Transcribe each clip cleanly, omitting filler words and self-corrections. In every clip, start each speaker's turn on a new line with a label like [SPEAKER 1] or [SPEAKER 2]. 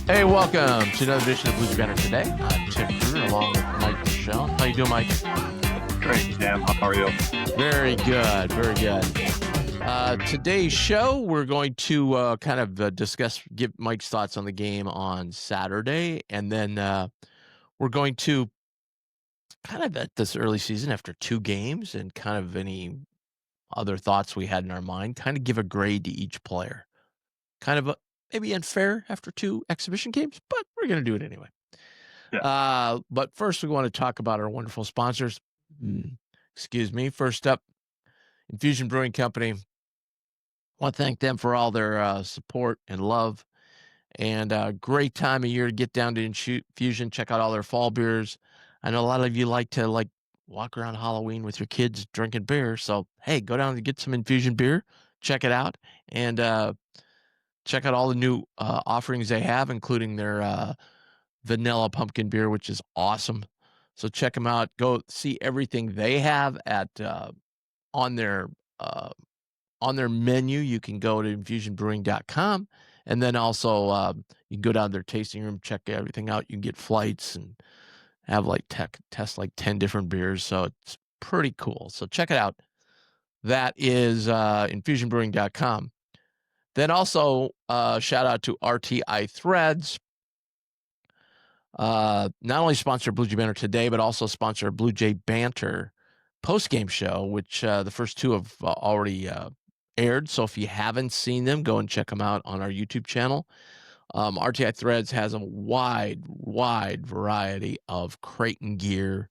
[SPEAKER 1] Hey, welcome to another edition of BJB Today. I'm Tim Kruger along with Mike Michelle. How you doing, Mike?
[SPEAKER 2] Great, Sam. How are you?
[SPEAKER 1] Very good, very good. Today's show, we're going to give Mike's thoughts on the game on Saturday, and then we're going to kind of at this early season after 2 games and kind of any other thoughts we had in our mind, kind of give a grade to each player. Kind of maybe unfair after 2 exhibition games, but we're going to do it anyway.
[SPEAKER 2] Yeah.
[SPEAKER 1] But first, we want to talk about our wonderful sponsors. Excuse me. First up, Infusion Brewing Company. I want to thank them for all their support and love. And great time of year to get down to Infusion, check out all their fall beers. I know a lot of you like to walk around Halloween with your kids drinking beer. So, hey, go down and get some Infusion beer. Check it out. And check out all the new offerings they have, including their vanilla pumpkin beer, which is awesome. So check them out. Go see everything they have at on their menu. You can go to infusionbrewing.com, and then also you can go down to their tasting room, check everything out. You can get flights and have test 10 different beers. So it's pretty cool. So check it out. That is infusionbrewing.com. Then also shout out to RTI Threads. Not only sponsor Blue Jay Banter today, but also sponsor Blue Jay Banter post-game show, which the first 2 have already aired. So if you haven't seen them, go and check them out on our YouTube channel. RTI Threads has a wide variety of Creighton gear,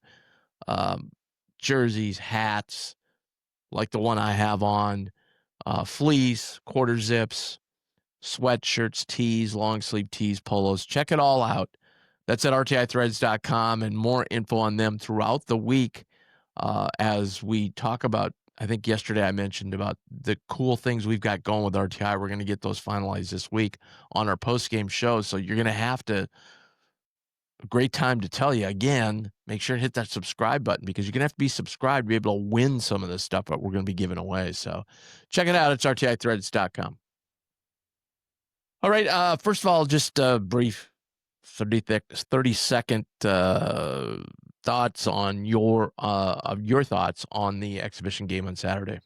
[SPEAKER 1] jerseys, hats, like the one I have on, fleece, quarter zips, sweatshirts, tees, long sleeve tees, polos. Check it all out. That's at rtithreads.com, and more info on them throughout the week as we talk about. I think yesterday I mentioned about the cool things we've got going with RTI. We're going to get those finalized this week on our post-game show. So you're going to have a great time to tell you again, make sure to hit that subscribe button, because you're going to have to be subscribed to be able to win some of this stuff that we're going to be giving away. So check it out. It's rtithreads.com. All right. First of all, just a brief 30-second thoughts on your thoughts on the exhibition game on Saturday.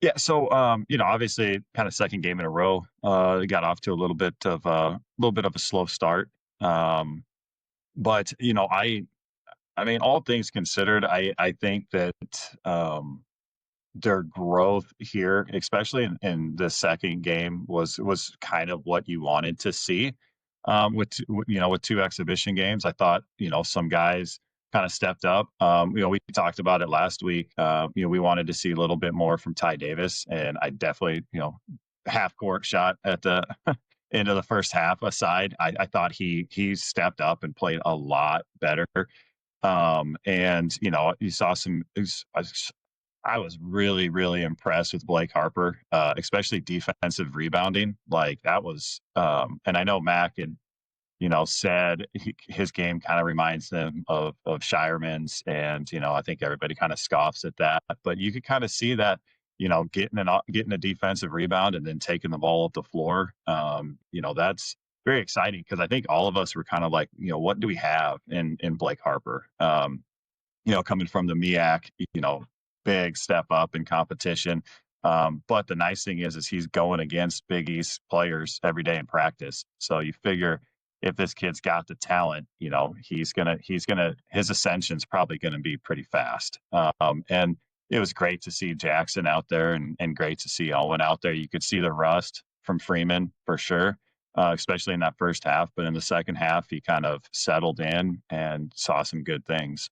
[SPEAKER 2] Yeah. So, obviously, kind of second game in a row, got off to a little bit of a slow start. But I mean, all things considered, I think that their growth here, especially in the second game, was kind of what you wanted to see. With 2 exhibition games, I thought some guys kind of stepped up. We talked about it last week. We wanted to see a little bit more from Ty Davis, and I definitely half court shot at the end of the first half aside. I thought he stepped up and played a lot better. And you saw I was really, really impressed with Blake Harper, especially defensive rebounding. Like that was, and I know Mac and said his game kind of reminds them of Shireman's, and I think everybody kind of scoffs at that, but you could kind of see that getting a defensive rebound and then taking the ball up the floor. That's very exciting, because I think all of us were kind of like, what do we have in Blake Harper? Coming from the MEAC, big step up in competition. But the nice thing is he's going against Big East players every day in practice. So you figure if this kid's got the talent, his ascension's probably going to be pretty fast. And it was great to see Jackson out there and great to see Owen out there. You could see the rust from Freeman for sure, especially in that first half. But in the second half, he kind of settled in and saw some good things.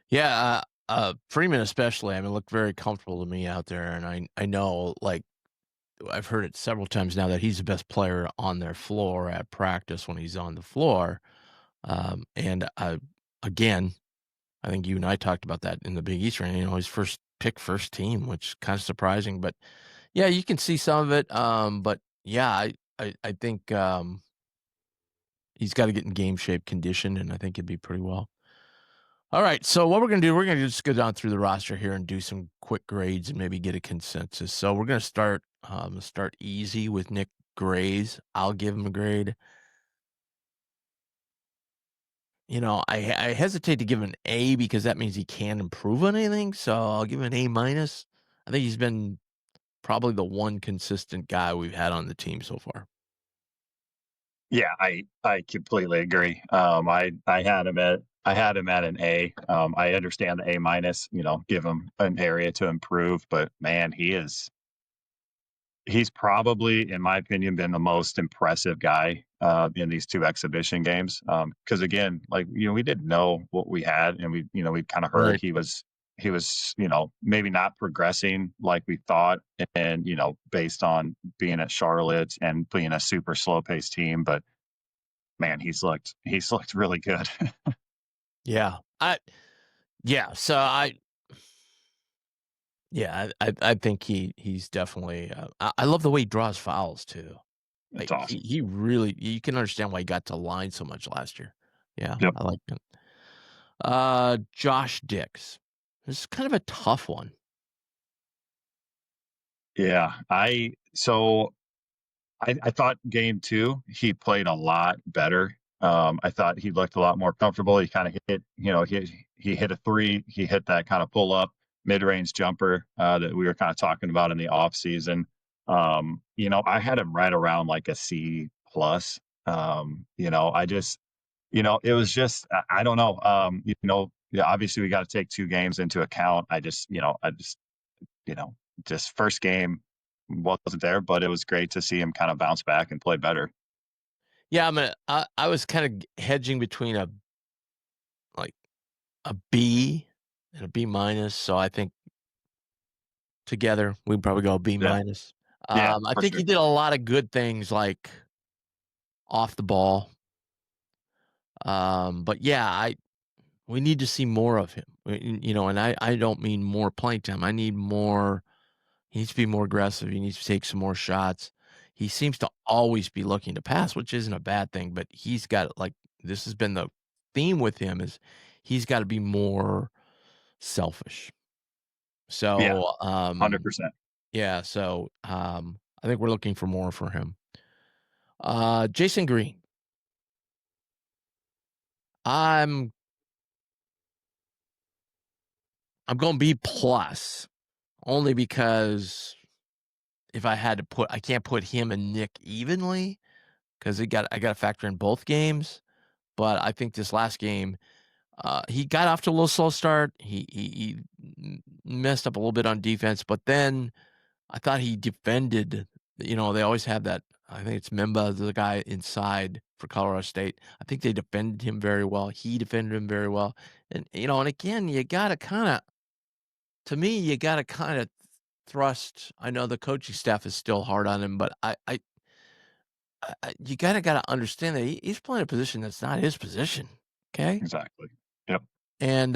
[SPEAKER 1] Yeah, Freeman especially, I mean, looked very comfortable to me out there, and I know, I've heard it several times now that he's the best player on their floor at practice when he's on the floor. And again, I think you and I talked about that in the Big East, his first team, which is kind of surprising, but yeah, you can see some of it. But yeah, I think he's got to get in game shape, condition, and I think he'd be pretty well. All right, so what we're going to do, we're going to just go down through the roster here and do some quick grades and maybe get a consensus. So we're going to start easy with Nick grays, I'll give him a grade. I hesitate to give him an A because that means he can't improve on anything, so I'll give him an A minus. I think he's been probably the one consistent guy we've had on the team so far.
[SPEAKER 2] Yeah, I completely agree. I had him at an A. I understand the A minus, give him an area to improve, but man, he's probably, in my opinion, been the most impressive guy in these two exhibition games. Because again, like we didn't know what we had, and we kind of heard
[SPEAKER 1] Right.
[SPEAKER 2] he was maybe not progressing like we thought, and based on being at Charlotte and being a super slow paced team, but man, he's looked really good.
[SPEAKER 1] Yeah. So I think he's definitely, I love the way he draws fouls too.
[SPEAKER 2] It's
[SPEAKER 1] Like, he
[SPEAKER 2] awesome.
[SPEAKER 1] he really you can understand why he got to line so much last year. Yeah,
[SPEAKER 2] Yep.
[SPEAKER 1] I like him. Josh Dix. This is kind of a tough one.
[SPEAKER 2] Yeah. I thought game 2, he played a lot better. I thought he looked a lot more comfortable. He kinda hit he hit a 3, he hit that kinda pull up mid-range jumper, that we were kinda talking about in the offseason. I had him right around like a C plus. I just it was just I don't know. Yeah, obviously we gotta take 2 games into account. You know, just first game wasn't there, but it was great to see him kind of bounce back and play better.
[SPEAKER 1] Yeah, I was kinda hedging between like, a B and a B minus, so I think together, we'd probably go B
[SPEAKER 2] Yeah,
[SPEAKER 1] minus.
[SPEAKER 2] yeah,
[SPEAKER 1] I
[SPEAKER 2] for
[SPEAKER 1] think
[SPEAKER 2] sure.
[SPEAKER 1] he did a lot of good things, like, off the ball, but yeah, I we need to see more of him. And I don't mean more playing time. I need more. He needs to be more aggressive. He needs to take some more shots. He seems to always be looking to pass, which isn't a bad thing, but he's got like this has been the theme with him is he's got to be more selfish.
[SPEAKER 2] Yeah,
[SPEAKER 1] So,
[SPEAKER 2] 100%.
[SPEAKER 1] yeah, so I think we're looking for more for him. Jason Green. I'm I'm going B plus only because if I had to put I can't put him and Nick evenly because I got to factor in both games. But I think this last game, he got off to a little slow start. He messed up a little bit on defense, but then I thought he defended. They always have that. I think it's Memba, the guy inside for Colorado State. I think they defended him very well. He defended him very well, and again, you gotta kind of, to me, you gotta kind of thrust. I know the coaching staff is still hard on him, but you gotta understand that he's playing a position that's not his position. Okay.
[SPEAKER 2] Exactly. Yep.
[SPEAKER 1] And,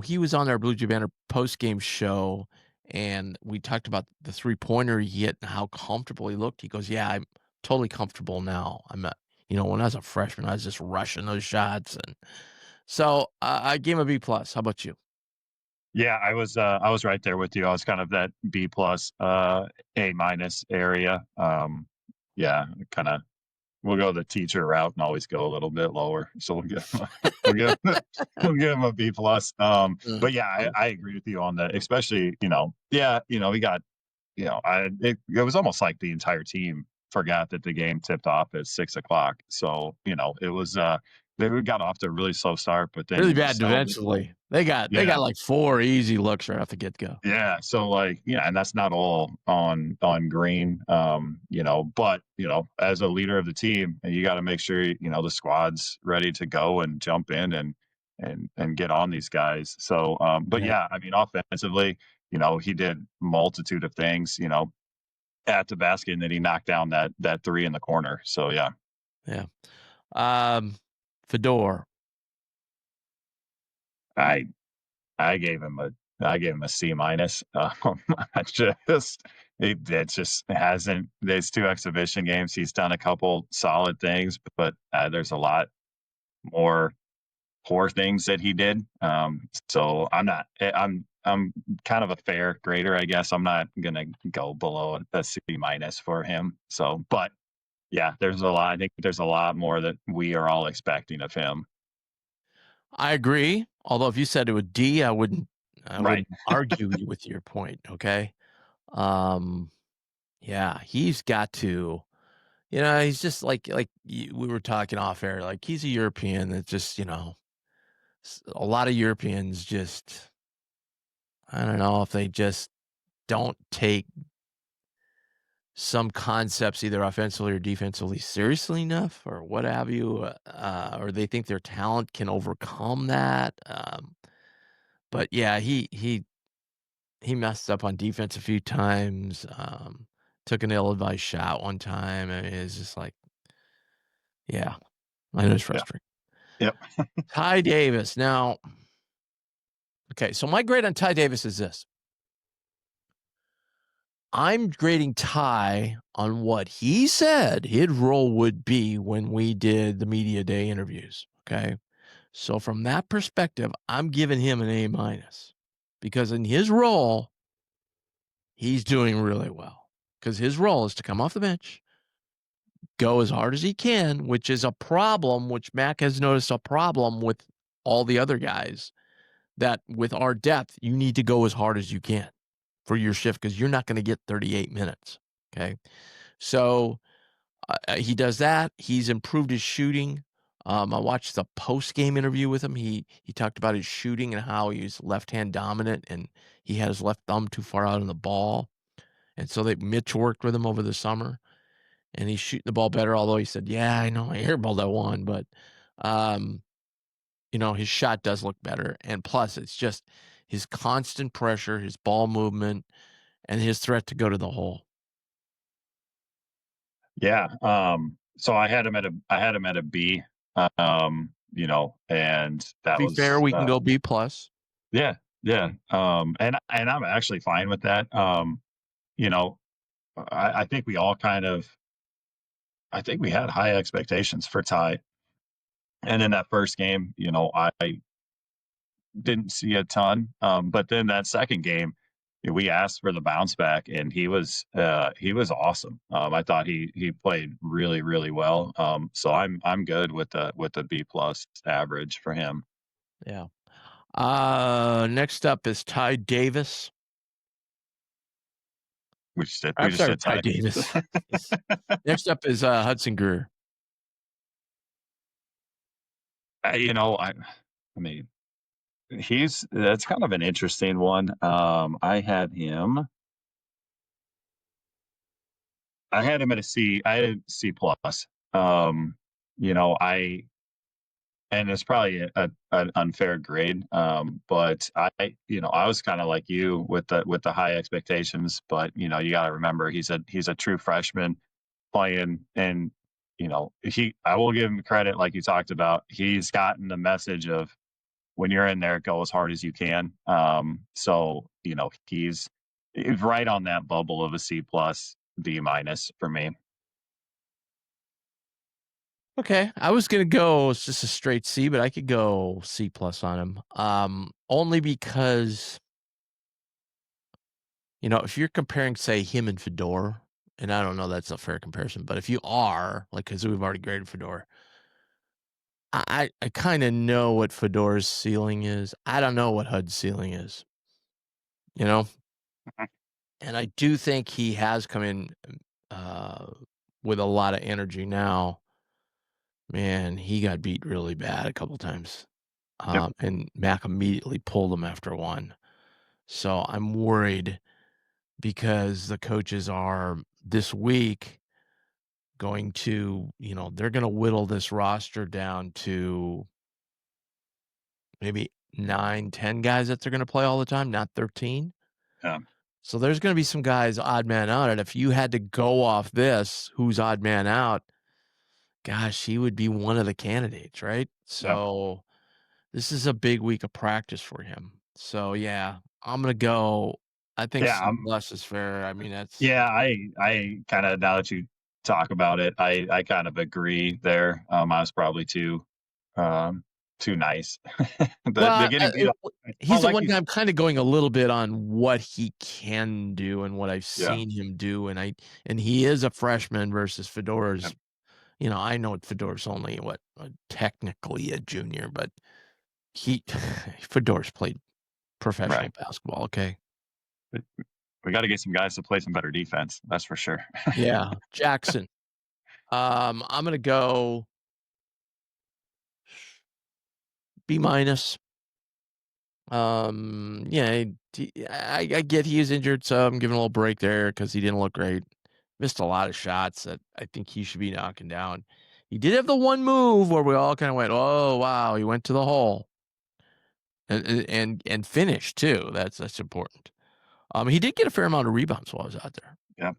[SPEAKER 1] he was on our Blue Jay Banner post-game show, and we talked about the three-pointer he hit and how comfortable he looked. He goes, "Yeah, I'm totally comfortable now. I'm not." When I was a freshman, I was just rushing those shots, and so I gave him a B plus. How about you?
[SPEAKER 2] Yeah, I was right there with you. I was kind of that B plus, A minus area. Yeah, kinda we'll go the teacher route and always go a little bit lower. So we'll give him we'll give we'll give him a B plus. But yeah,
[SPEAKER 1] Mm.
[SPEAKER 2] I agree with you on that, especially, yeah, we got it was almost like the entire team forgot that the game tipped off at 6 o'clock. So, it was they got off to a really slow start, but then
[SPEAKER 1] Really
[SPEAKER 2] you
[SPEAKER 1] bad
[SPEAKER 2] just held it.
[SPEAKER 1] defensively. They got
[SPEAKER 2] Yeah.
[SPEAKER 1] like 4 easy looks right off the get-go.
[SPEAKER 2] Yeah, so, like, and that's not all on Green, but, as a leader of the team, you gotta make sure, the squad's ready to go and jump in and get on these guys. So, but
[SPEAKER 1] Yeah,
[SPEAKER 2] yeah, I mean, offensively, he did multitude of things, at the basket, and then he knocked down that 3 in the corner. So, yeah,
[SPEAKER 1] yeah. Um, Fedor.
[SPEAKER 2] I I gave him a I gave him a C minus. I just it just hasn't these 2 exhibition games, he's done a couple solid things, but, there's a lot more poor things that he did. So I'm not I'm I'm kind of a fair grader, I guess. I'm not gonna go below a C minus for him. So, but yeah, there's a lot. I think there's a lot more that we are all expecting of him.
[SPEAKER 1] I agree. Although if you said it would D, I
[SPEAKER 2] Right.
[SPEAKER 1] wouldn't argue with your point. Okay. Um, yeah, he's got to. He's just we were talking off air. Like he's a European that just a lot of Europeans just I don't know if they just don't take some concepts either offensively or defensively seriously enough or what have you, or they think their talent can overcome that. But yeah, he messed up on defense a few times. Took an ill-advised shot one time. I mean, it's just like, yeah, I know it's
[SPEAKER 2] Yeah.
[SPEAKER 1] frustrating.
[SPEAKER 2] Yep.
[SPEAKER 1] Ty Davis. Now, okay, so my grade on Ty Davis is this. I'm grading Ty on what he said his role would be when we did the media day interviews. Okay. So from that perspective, I'm giving him an A minus because in his role, he's doing really well because his role is to come off the bench, go as hard as he can, which is a problem, which Mac has noticed a problem with all the other guys that with our depth, you need to go as hard as you can for your shift because you're not going to get 38 minutes. Okay. So he does that. He's improved his shooting. I watched the post game interview with him. He talked about his shooting and how he's left hand dominant and he had his left thumb too far out on the ball. And so Mitch worked with him over the summer and he's shooting the ball better. Although he said, "Yeah, I know I airballed that one, but um, his shot does look better. And plus, it's just his constant pressure, his ball movement, and his threat to go to the hole."
[SPEAKER 2] Yeah. So I had him at a B. And
[SPEAKER 1] To
[SPEAKER 2] that
[SPEAKER 1] be fair,
[SPEAKER 2] was
[SPEAKER 1] we can go B plus.
[SPEAKER 2] yeah, yeah. And I'm actually fine with that. You know, I think we all kind of I think we had high expectations for Ty. And in that first game, I didn't see a ton. But then that second game, we asked for the bounce back, and he was awesome. I thought he played really really well. So I'm good with the B plus average for him.
[SPEAKER 1] Yeah. Next up is Ty Davis.
[SPEAKER 2] We
[SPEAKER 1] I'm
[SPEAKER 2] just
[SPEAKER 1] sorry,
[SPEAKER 2] did
[SPEAKER 1] Ty
[SPEAKER 2] Ty.
[SPEAKER 1] Davis. Jeez. Next up is Hudson Greer.
[SPEAKER 2] I mean, he's that's kind of an interesting one. I had him at a C. I had a C plus. Um, I and it's probably an unfair grade. But I was kind of like you with the high expectations. But you got to remember he's a true freshman playing, and he I will give him credit, like you talked about. He's gotten the message of when you're in there, go as hard as you can. So he's right on that bubble of a C plus B minus for me.
[SPEAKER 1] Okay, I was gonna go it's just a straight C, but I could go C plus on him. Only because if you're comparing, say, him and Fedor, and I don't know that's a fair comparison, but if you are, like, because we've already graded Fedor, I kind of know what Fedor's ceiling is. I don't know what Hud's ceiling is, you know, and I do think he has come in uh, with a lot of energy now. Man, he got beat really bad a couple times,
[SPEAKER 2] Yep.
[SPEAKER 1] and Mac immediately pulled him after one. So I'm worried because the coaches are this week going to, they're going to whittle this roster down to maybe 9, 10 guys that they're going to play all the time, not 13.
[SPEAKER 2] Yeah.
[SPEAKER 1] So there's going to be some guys odd man out. And if you had to go off this, who's odd man out, gosh, he would be one of the candidates, right?
[SPEAKER 2] Yeah.
[SPEAKER 1] So this is a big week of practice for him. So yeah, I'm going to go. I think
[SPEAKER 2] Yeah.
[SPEAKER 1] C plus is fair. I mean, that's
[SPEAKER 2] Yeah. I kind of now that you talk about it, I kind of agree there. I was probably too. too nice. The
[SPEAKER 1] Well,
[SPEAKER 2] getting beat up.
[SPEAKER 1] he's
[SPEAKER 2] Well,
[SPEAKER 1] the
[SPEAKER 2] like
[SPEAKER 1] one
[SPEAKER 2] you
[SPEAKER 1] guy
[SPEAKER 2] said,
[SPEAKER 1] I'm kinda going a little bit on what he can do and what I've
[SPEAKER 2] yeah,
[SPEAKER 1] seen him do, and he is a freshman versus
[SPEAKER 2] yep,
[SPEAKER 1] Fedora's, you know, I know Fedora's only, technically a junior, but he Fedora's played professional
[SPEAKER 2] right.
[SPEAKER 1] basketball, okay?
[SPEAKER 2] But we gotta get some guys to play some better defense, that's for sure.
[SPEAKER 1] Yeah, Jackson. I'm gonna go B minus. Yeah, I get he is injured, so I'm giving a little break there because he didn't look great. Missed a lot of shots that I think he should be knocking down. He did have the one move where we all kind of went, "Oh wow!" He went to the hole and finished too. That's important. He did get a fair amount of rebounds while I was out there.
[SPEAKER 2] Yeah.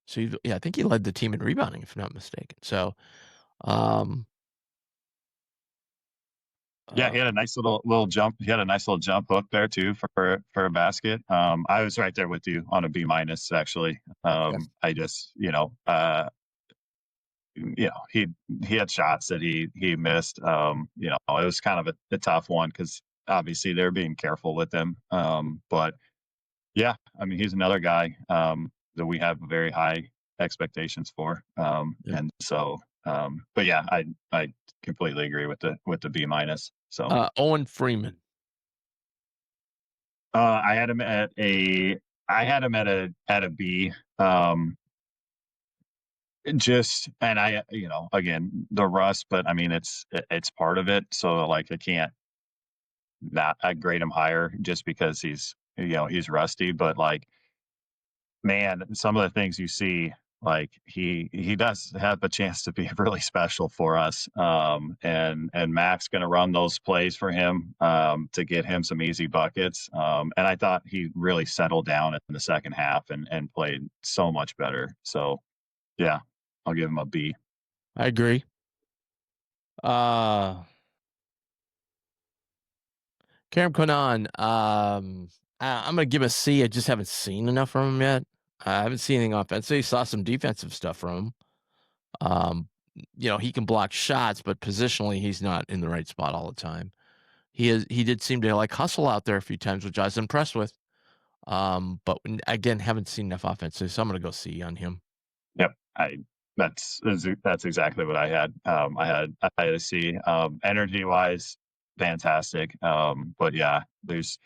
[SPEAKER 1] So yeah, I think he led the team in rebounding, if I'm not mistaken. So, um,
[SPEAKER 2] Yeah,
[SPEAKER 1] uh,
[SPEAKER 2] he had a nice little jump. He had a nice little jump hook there too for a basket. I was right there with you on a B minus actually.
[SPEAKER 1] yeah,
[SPEAKER 2] I just he had shots that he missed. It was kind of a tough one because obviously they're being careful with him. But yeah, I mean he's another guy that we have very high expectations for.
[SPEAKER 1] yeah.
[SPEAKER 2] And so, but yeah, I completely agree with the B minus. So.
[SPEAKER 1] Owen Freeman.
[SPEAKER 2] I had him at a I had him at a B. Just and again, the rust, but I mean, it's part of it. So like, I can't not I grade him higher just because he's rusty. But like, man, some of the things you see, like he does have a chance to be really special for us. And Mac's going to run those plays for him to get him some easy buckets. And I thought he really settled down in the second half and played so much better. So yeah, I'll give him a B.
[SPEAKER 1] I agree. Uh, Karam Konan, I'm gonna give a C. I just haven't seen enough from him yet. I haven't seen anything offensively. Saw some defensive stuff from him. Um, he can block shots, but positionally, he's not in the right spot all the time. He did seem to like hustle out there a few times, which I was impressed with. But again, haven't seen enough offensively, so I'm gonna go C on him.
[SPEAKER 2] Yep, I that's exactly what I had. I had a C. Energy wise, fantastic. But yeah, there's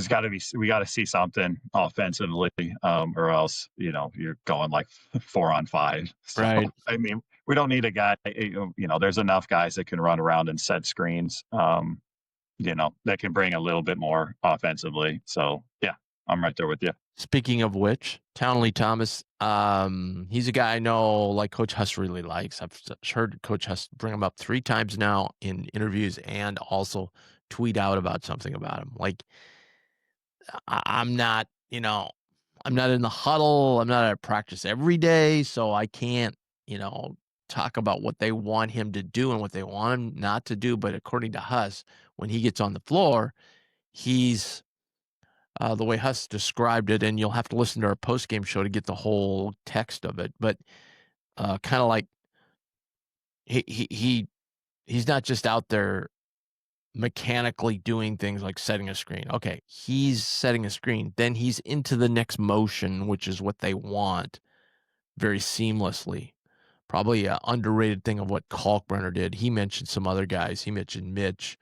[SPEAKER 2] got to be we got to see something offensively, or else you're going like 4 on 5. So
[SPEAKER 1] Right.
[SPEAKER 2] I mean, we don't need a guy. There's enough guys that can run around and set screens. That can bring a little bit more offensively. So yeah, I'm right there with you.
[SPEAKER 1] Speaking of which, Townley Thomas, he's a guy I know, like Coach Huss really likes. I've heard Coach Huss bring him up 3 times now in interviews and also tweet out about something about him. Like, I'm not, I'm not in the huddle. I'm not at practice every day, so I can't, you know, talk about what they want him to do and what they want him not to do. But according to Huss, when he gets on the floor, he's the way Huss described it, and you'll have to listen to our post game show to get the whole text of it. But kind of like he's not just out there mechanically doing things like setting a screen. Okay, he's setting a screen, then he's into the next motion, which is what they want very seamlessly. Probably an underrated thing of what Kalkbrenner did. He mentioned some other guys. He mentioned Mitch.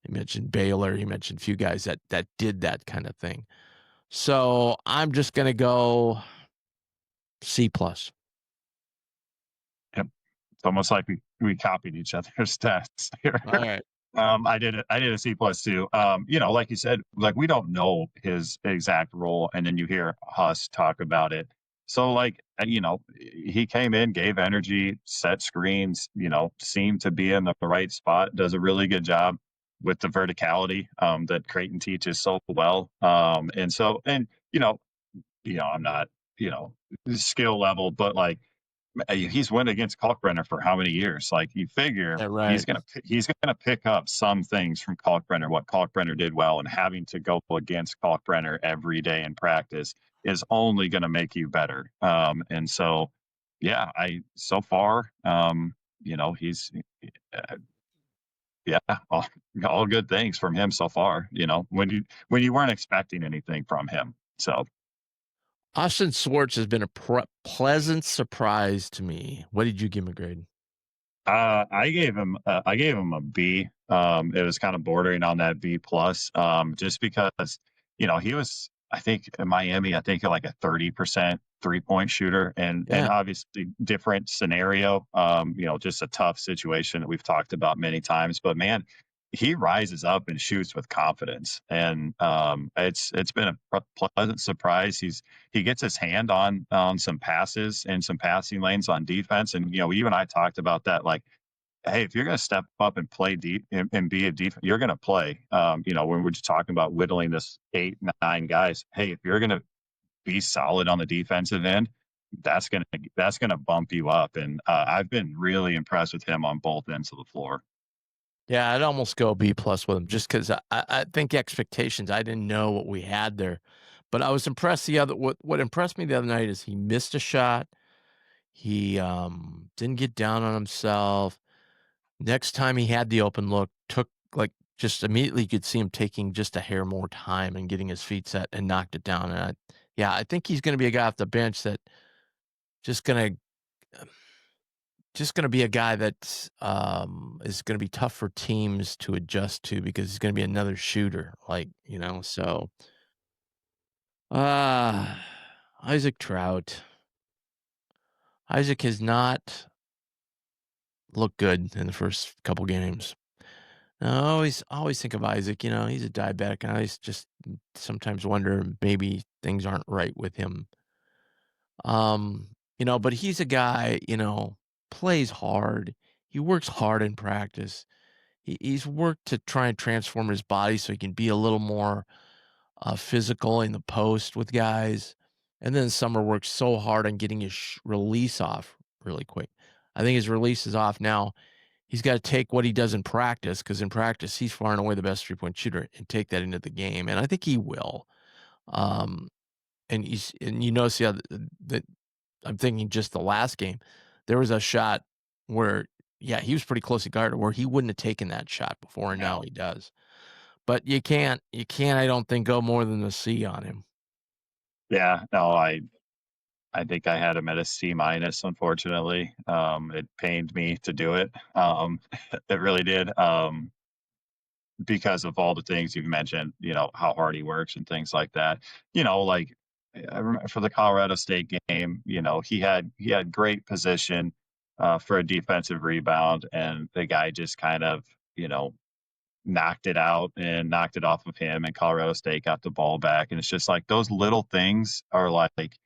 [SPEAKER 1] He mentioned Baylor. He mentioned a few guys that did that kind of thing. So I'm just gonna go C plus.
[SPEAKER 2] Yep. It's almost like we copied each other's stats here.
[SPEAKER 1] All right.
[SPEAKER 2] I did a C plus too. Like you said, like we don't know his exact role, and then you hear Huss talk about it. So like, he came in, gave energy, set screens, seemed to be in the right spot, does a really good job with the verticality that Creighton teaches so well. I'm not, skill level, but like he's went against Kalkbrenner for how many years? Like you figure
[SPEAKER 1] Yeah, right.
[SPEAKER 2] he's gonna pick up some things from Kalkbrenner, what Kalkbrenner did well, and having to go against Kalkbrenner every day in practice is only gonna make you better. And so, yeah, I so far, he's Yeah, all good things from him so far, when you weren't expecting anything from him. So,
[SPEAKER 1] Austin Swartz has been a pleasant surprise to me. What did you give him a grade?
[SPEAKER 2] I gave him a B. It was kind of bordering on that B plus, just because he was, I think, in Miami, I think like a 30% 3-point shooter, and
[SPEAKER 1] Yeah.
[SPEAKER 2] obviously different scenario. Just a tough situation that we've talked about many times. But man, he rises up and shoots with confidence, and it's been a pleasant surprise. He gets his hand on some passes and some passing lanes on defense. And you and I talked about that. Like, hey, if you're going to step up and play deep and be a defense, you're going to play. When we're just talking about whittling this 8, 9 guys, hey, if you're going to be solid on the defensive end, that's gonna bump you up. And I've been really impressed with him on both ends of the floor.
[SPEAKER 1] Yeah, I'd almost go B plus with him just because I think expectations, I didn't know what we had there. But I was impressed what impressed me the other night is he missed a shot. He didn't get down on himself. Next time he had the open look, took like just immediately you could see him taking just a hair more time and getting his feet set and knocked it down. Yeah, I think he's gonna be a guy off the bench that just gonna just gonna be a guy that is gonna be tough for teams to adjust to because he's gonna be another shooter, so, ah, Isaac Trout. Isaac has not looked good in the first couple games. I always think of Isaac, he's a diabetic, and I always just sometimes wonder maybe things aren't right with him. But he's a guy, plays hard. He works hard in practice. He's worked to try and transform his body so he can be a little more physical in the post with guys. And then Summer works so hard on getting his release off really quick. I think his release is off now. He's got to take what he does in practice because in practice he's far and away the best 3-point shooter and take that into the game, and I think he will. Um, and you notice that I'm thinking just the last game, there was a shot where, yeah, he was pretty close to guard where he wouldn't have taken that shot before, and
[SPEAKER 2] Yeah,
[SPEAKER 1] now he does. But you can't, I don't think, go more than the C on him.
[SPEAKER 2] yeah. No, I think I had him at a C minus. Unfortunately, it pained me to do it. It really did. Because of all the things you've mentioned, how hard he works and things like that. Like I remember for the Colorado State game, he had great position for a defensive rebound, and the guy just kind of knocked it out and knocked it off of him, and Colorado State got the ball back, and it's just like those little things are like,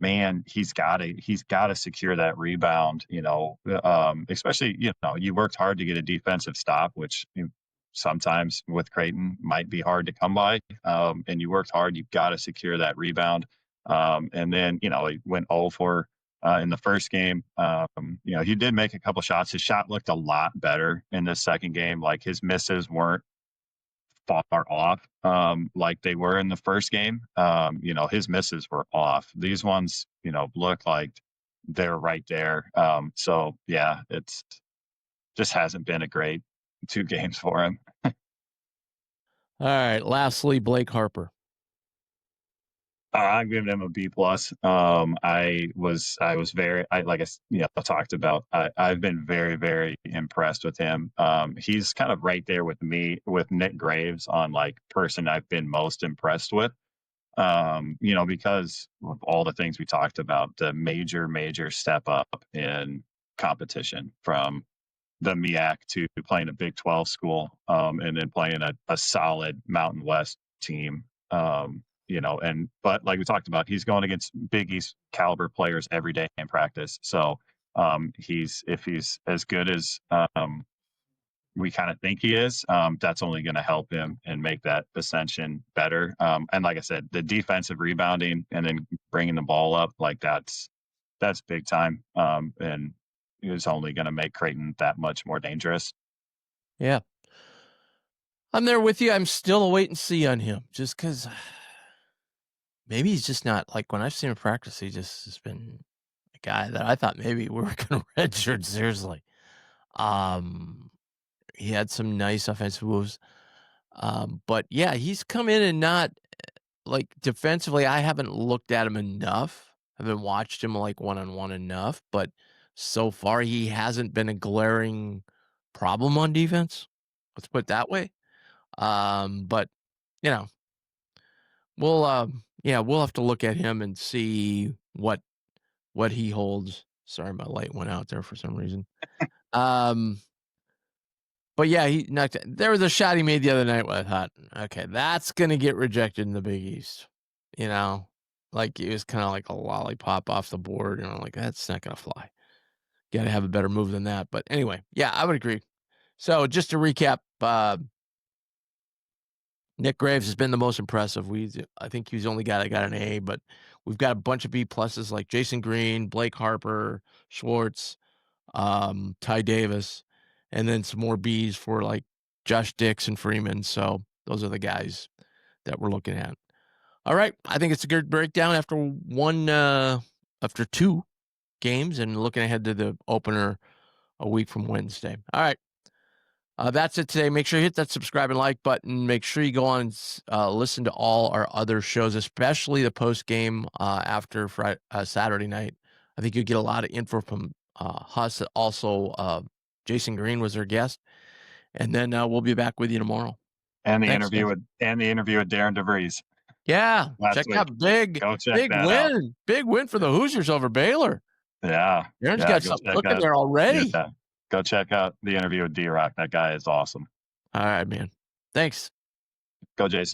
[SPEAKER 2] man, he's gotta secure that rebound, especially, you worked hard to get a defensive stop, which sometimes with Creighton might be hard to come by. And you worked hard, you've got to secure that rebound. And then, he went 0 for in the first game. He did make a couple shots. His shot looked a lot better in the second game. Like his misses weren't far off like they were in the first game. His misses were off. These ones, look like they're right there. So yeah, it's just hasn't been a great 2 games for him.
[SPEAKER 1] All right, lastly, Blake Harper.
[SPEAKER 2] I'm giving him a B plus. I was very, I talked about. I've been very, very impressed with him. He's kind of right there with me with Nick Graves on like person I've been most impressed with. Because of all the things we talked about, the major, major step up in competition from the MEAC to playing a Big 12 school, and then playing a solid Mountain West team. But like we talked about, he's going against Big East caliber players every day in practice. So if he's as good as we kind of think he is, that's only going to help him and make that ascension better. And like I said, the defensive rebounding and then bringing the ball up, like that's big time. And it's only going to make Creighton that much more dangerous.
[SPEAKER 1] Yeah, I'm there with you. I'm still a wait and see on him just because maybe he's just not like when I've seen him practice, he just has been a guy that I thought maybe we were going to redshirt seriously. Um, He had some nice offensive moves. But yeah, he's come in and not like defensively, I haven't looked at him enough. I haven't watched him like one on one enough, but so far he hasn't been a glaring problem on defense. Let's put it that way. But you know, we'll have to look at him and see what he holds. Sorry, my light went out there for some reason. Um, but yeah, he knocked there was a shot he made the other night where I thought, okay, that's gonna get rejected in the Big East. You know? Like it was kind of like a lollipop off the board, and I'm like, that's not gonna fly. Gotta have a better move than that. But anyway, yeah, I would agree. So just to recap, Nick Graves has been the most impressive. I think he's the only guy that got an A, but we've got a bunch of B pluses like Jason Green, Blake Harper, Schwartz, Ty Davis, and then some more Bs for like Josh Dix and Freeman. So those are the guys that we're looking at. All right. I think it's a good breakdown after 2 games and looking ahead to the opener a week from Wednesday. All right. That's it today. Make sure you hit that subscribe and like button. Make sure you go on and listen to all our other shows, especially the post game after Saturday night. I think you get a lot of info from Huss. Also, Jason Green was our guest, and then we'll be back with you tomorrow.
[SPEAKER 2] And the
[SPEAKER 1] Thanks,
[SPEAKER 2] interview
[SPEAKER 1] guys.
[SPEAKER 2] with Darren DeVries
[SPEAKER 1] Yeah,
[SPEAKER 2] last
[SPEAKER 1] check
[SPEAKER 2] week.
[SPEAKER 1] out
[SPEAKER 2] Go check that out.
[SPEAKER 1] big win for the Hoosiers over Baylor.
[SPEAKER 2] Yeah,
[SPEAKER 1] Aaron's
[SPEAKER 2] yeah,
[SPEAKER 1] got
[SPEAKER 2] go
[SPEAKER 1] something
[SPEAKER 2] check
[SPEAKER 1] cooking
[SPEAKER 2] out
[SPEAKER 1] there already.
[SPEAKER 2] yeah, go check out the interview with D-Rock. That guy is awesome.
[SPEAKER 1] All right, man. Thanks.
[SPEAKER 2] Go Jays.